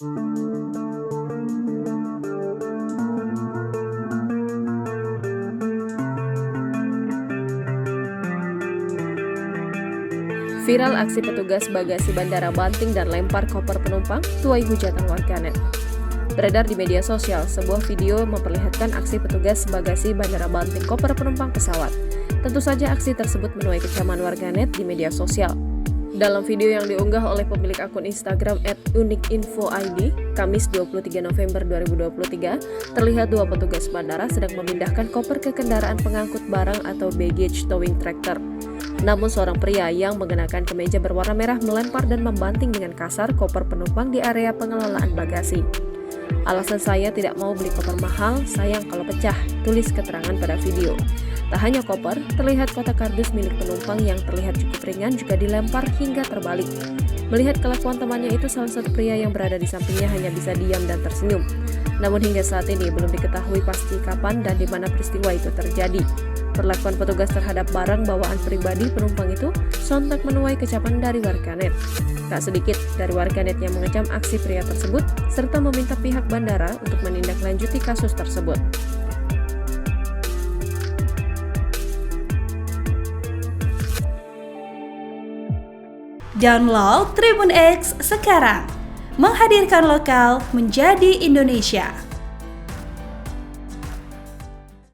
Viral aksi petugas bagasi Bandara Banting dan lempar koper penumpang tuai hujatan warganet. Beredar di media sosial, sebuah video memperlihatkan aksi petugas bagasi Bandara Banting koper penumpang pesawat. Tentu saja aksi tersebut menuai kecaman warganet di media sosial. Dalam video yang diunggah oleh pemilik akun Instagram @unikinfoid, Kamis 23 November 2023, terlihat dua petugas bandara sedang memindahkan koper ke kendaraan pengangkut barang atau baggage towing tractor. Namun seorang pria yang mengenakan kemeja berwarna merah melempar dan membanting dengan kasar koper penumpang di area pengelolaan bagasi. "Alasan saya tidak mau beli koper mahal, sayang kalau pecah," tulis keterangan pada video. Tak hanya koper, terlihat kotak kardus milik penumpang yang terlihat cukup ringan juga dilempar hingga terbalik. Melihat kelakuan temannya itu, salah satu pria yang berada di sampingnya hanya bisa diam dan tersenyum. Namun hingga saat ini belum diketahui pasti kapan dan di mana peristiwa itu terjadi. Perlakuan petugas terhadap barang bawaan pribadi penumpang itu sontak menuai kecaman dari warganet. Tak sedikit dari warganet yang mengecam aksi pria tersebut serta meminta pihak bandara untuk menindaklanjuti kasus tersebut. Download Tribun X sekarang, menghadirkan lokal menjadi Indonesia.